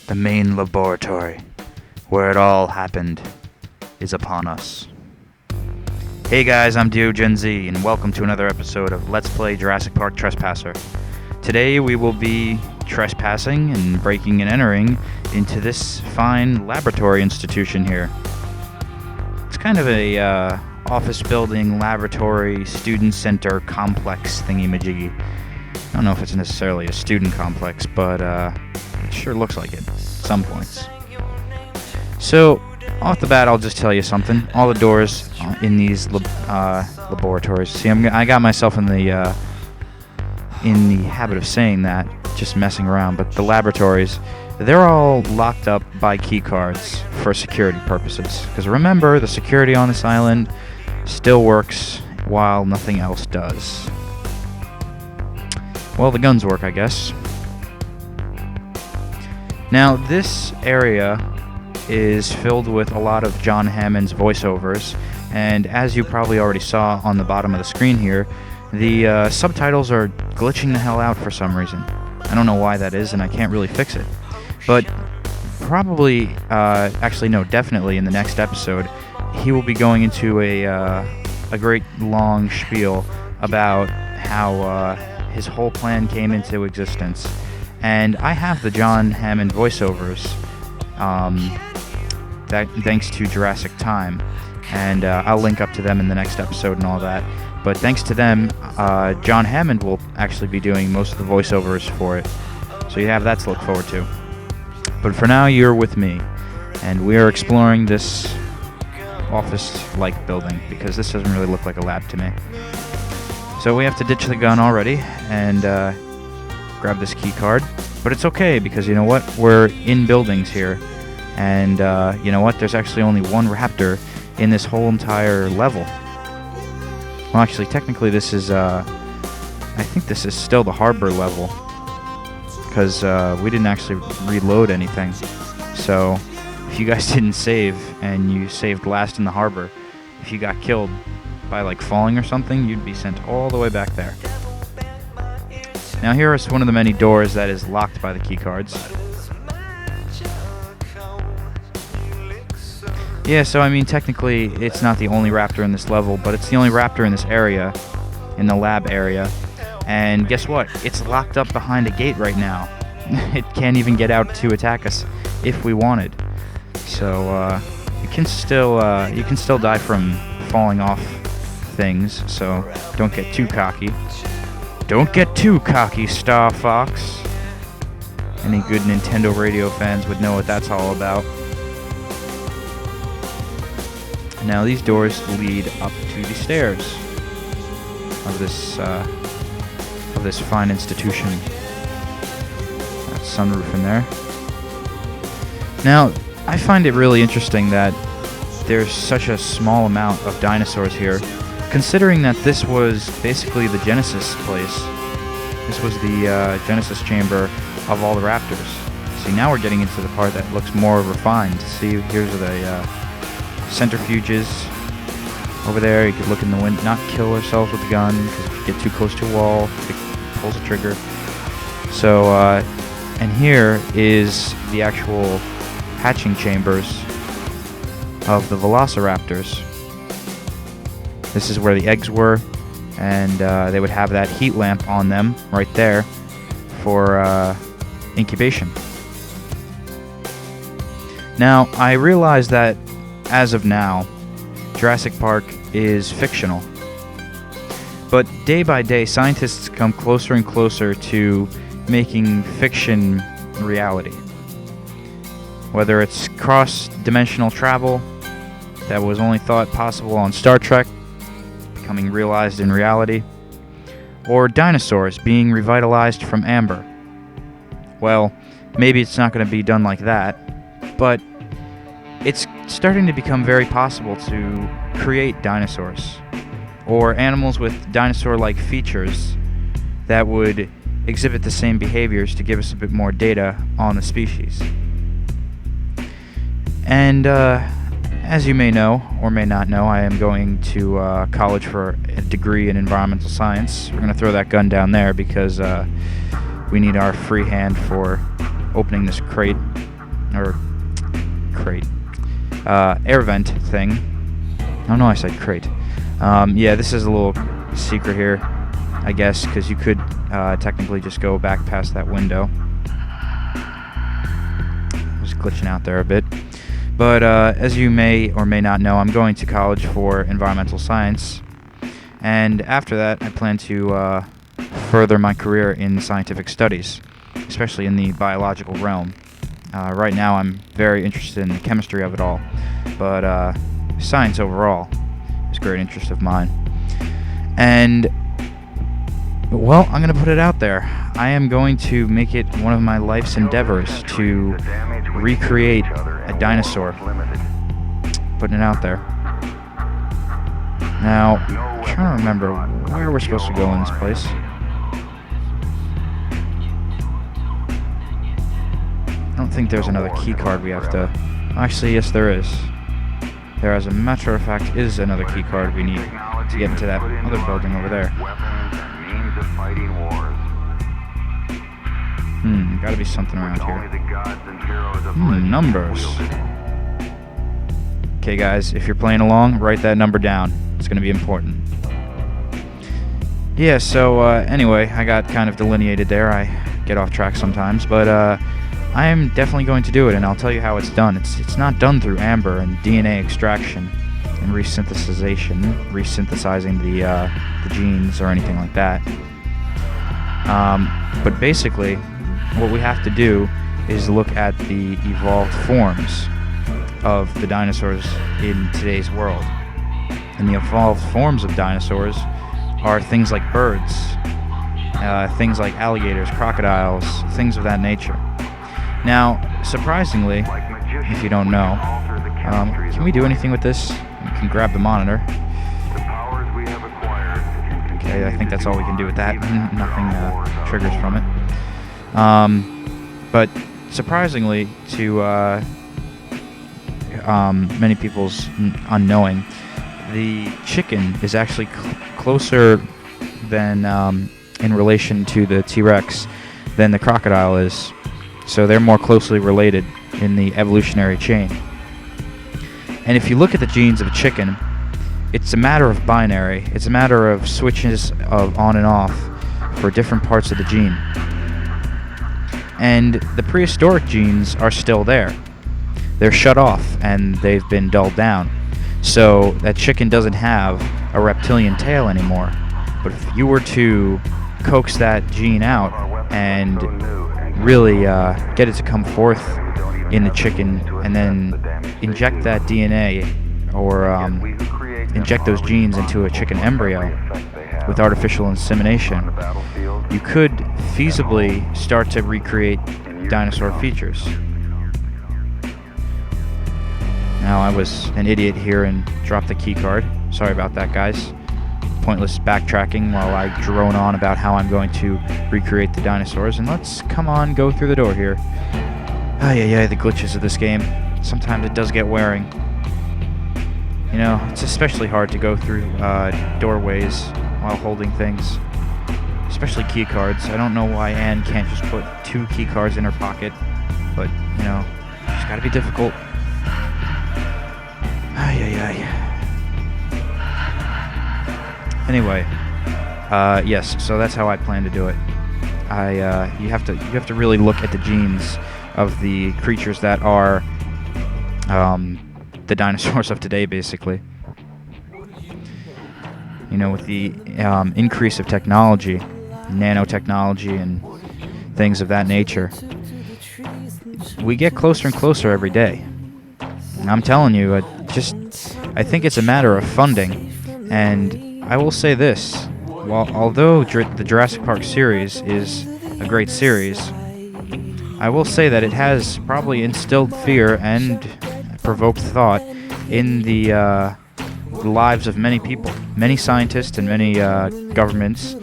The main laboratory, where it all happened, is upon us. Hey guys, I'm DeoGenZ, and welcome to another episode of Let's Play Jurassic Park Trespasser. Today we will be trespassing and breaking and entering into this fine laboratory institution here. It's kind of a office building, laboratory, student center complex thingy-majiggy. I don't know if it's necessarily a student complex, but it sure looks like it at some points. So, off the bat, I'll just tell you something. All the doors in these laboratories. See, I got myself in the habit of saying that, just messing around. But the laboratories, they're all locked up by key cards for security purposes. Because remember, the security on this island still works while nothing else does. Well, the guns work, I guess. Now, this area is filled with a lot of John Hammond's voiceovers, and as you probably already saw on the bottom of the screen here, the subtitles are glitching the hell out for some reason. I don't know why that is, and I can't really fix it. But probably, actually no, definitely in the next episode, he will be going into a great long spiel about how his whole plan came into existence. And I have the John Hammond voiceovers, thanks to Jurassic Time, and I'll link up to them in the next episode and all that. But thanks to them, John Hammond will actually be doing most of the voiceovers for it, so you have that to look forward to. But for now, you're with me, and we are exploring this office-like building, because this doesn't really look like a lab to me. So we have to ditch the gun already, and grab this key card. But it's okay, because you know what? We're in buildings here. And you know what? There's actually only one Raptor in this whole entire level. Well, actually, technically this is, I think this is still the harbor level. Because we didn't actually reload anything. So, if you guys didn't save, and you saved last in the harbor, if you got killed by, like, falling or something, you'd be sent all the way back there. Now here is one of the many doors that is locked by the key cards. Yeah, so I mean, technically, it's not the only Raptor in this level, but it's the only Raptor in this area, in the lab area. And guess what? It's locked up behind a gate right now. It can't even get out to attack us if we wanted. So you can still die from falling off things. So don't get too cocky. Don't get too cocky, Star Fox. Any good Nintendo radio fans would know what that's all about. Now these doors lead up to the stairs of this fine institution. That sunroof in there. Now, I find it really interesting that there's such a small amount of dinosaurs here, considering that this was basically the Genesis place. This was the Genesis chamber of all the Raptors. See, now we're getting into the part that looks more refined. See, here's the centrifuges over there. You could look in the window, not kill ourselves with the gun, because if you get too close to a wall, it pulls the trigger. So, and here is the actual hatching chambers of the Velociraptors. This is where the eggs were, and they would have that heat lamp on them right there for incubation. Now, I realize that as of now, Jurassic Park is fictional. But day by day, scientists come closer and closer to making fiction reality. Whether it's cross-dimensional travel that was only thought possible on Star Trek becoming realized in reality, or dinosaurs being revitalized from amber. Well, maybe it's not going to be done like that, but it's starting to become very possible to create dinosaurs, or animals with dinosaur-like features that would exhibit the same behaviors to give us a bit more data on the species. And as you may know, or may not know, I am going to college for a degree in environmental science. We're going to throw that gun down there because we need our free hand for opening this crate. or crate, air vent thing. Oh no, I said crate. Yeah, this is a little secret here, I guess, because you could technically just go back past that window. I was glitching out there a bit. But as you may or may not know, I'm going to college for environmental science. And after that, I plan to further my career in scientific studies, especially in the biological realm. Right now, I'm very interested in the chemistry of it all, but science overall is a great interest of mine. And, well, I'm going to put it out there. I am going to make it one of my life's endeavors to recreate a dinosaur. Putting it out there. Now, I'm trying to remember where we're supposed to go in this place. I don't think there's another key card we have to... Actually, yes, there is. There, as a matter of fact, is another key card we need to get into that other building over there. Gotta be something around here. Numbers. Okay, guys, if you're playing along, write that number down. It's gonna be important. Yeah, so, anyway, I got kind of delineated there. I get off track sometimes, but, I am definitely going to do it, and I'll tell you how it's done. It's not done through amber and DNA extraction and resynthesizing the genes or anything like that. But basically, what we have to do is look at the evolved forms of the dinosaurs in today's world. And the evolved forms of dinosaurs are things like birds, things like alligators, crocodiles, things of that nature. Now, surprisingly, if you don't know, can we do anything with this? We can grab the monitor. Okay, I think that's all we can do with that. Nothing triggers from it. But surprisingly, to many people's unknowing, the chicken is actually closer than in relation to the T-Rex than the crocodile is. So they're more closely related in the evolutionary chain. And if you look at the genes of a chicken, it's a matter of binary. It's a matter of switches of on and off for different parts of the gene. And the prehistoric genes are still there. They're shut off and they've been dulled down. So that chicken doesn't have a reptilian tail anymore. But if you were to coax that gene out and really get it to come forth in the chicken and then inject that DNA or inject those genes into a chicken embryo with artificial insemination, you could feasibly start to recreate dinosaur features. Now, I was an idiot here and dropped the key card. Sorry about that, guys. Pointless backtracking while I drone on about how I'm going to recreate the dinosaurs, and let's come on go through the door here. The glitches of this game. Sometimes it does get wearing. You know, it's especially hard to go through doorways while holding things, especially key cards. I don't know why Anne can't just put 2 key cards in her pocket, but, you know, it's gotta be difficult. Anyway, yes, so that's how I plan to do it. You have to really look at the genes of the creatures that are the dinosaurs of today, basically. You know, with the increase of technology, nanotechnology, and things of that nature, we get closer and closer every day. And I'm telling you, I think it's a matter of funding, and I will say this, although the Jurassic Park series is a great series, I will say that it has probably instilled fear and provoked thought in the lives of many people, many scientists and many governments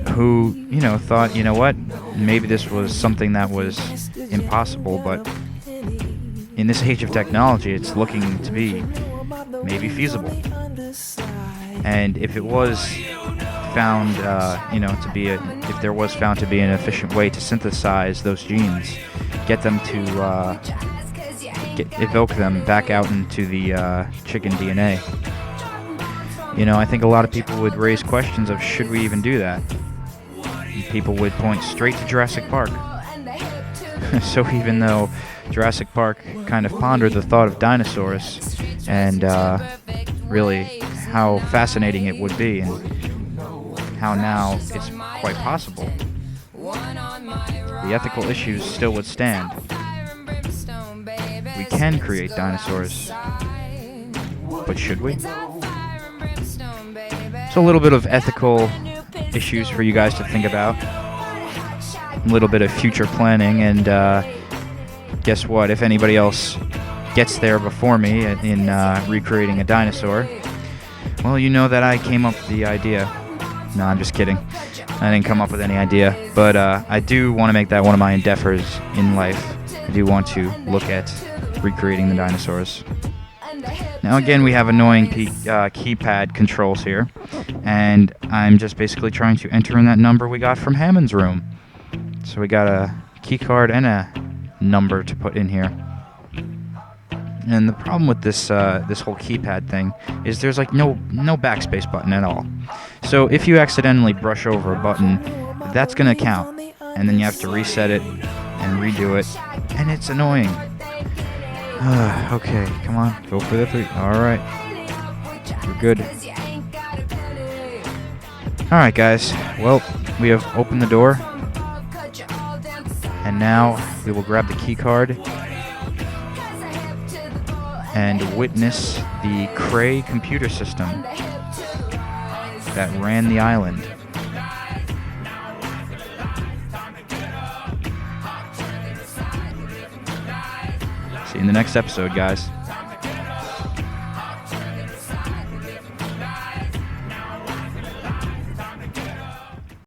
who, you know, thought, you know what, maybe this was something that was impossible, but in this age of technology, it's looking to be maybe feasible. And if it was found, if there was found to be an efficient way to synthesize those genes get them to evoke them back out into the chicken DNA. I think a lot of people would raise questions of should we even do that? And people would point straight to Jurassic Park. So even though Jurassic Park kind of pondered the thought of dinosaurs and really how fascinating it would be and how now it's quite possible, the ethical issues still would stand. We can create dinosaurs, but should we? So a little bit of ethical issues for you guys to think about. A little bit of future planning, and guess what? If anybody else gets there before me in recreating a dinosaur, well, you know that I came up with the idea. No, I'm just kidding. I didn't come up with any idea, but I do want to make that one of my endeavors in life. I do want to look at recreating the dinosaurs. Now again, we have annoying keypad controls here, and I'm just basically trying to enter in that number we got from Hammond's room. So we got a key card and a number to put in here. And the problem with this this whole keypad thing is there's like no backspace button at all. So if you accidentally brush over a button, that's gonna count, and then you have to reset it and redo it, and it's annoying. Okay, come on, go for the 3. All right, we're good. All right, guys. Well, we have opened the door. And now we will grab the key card and witness the Cray computer system that ran the island. See you in the next episode, guys.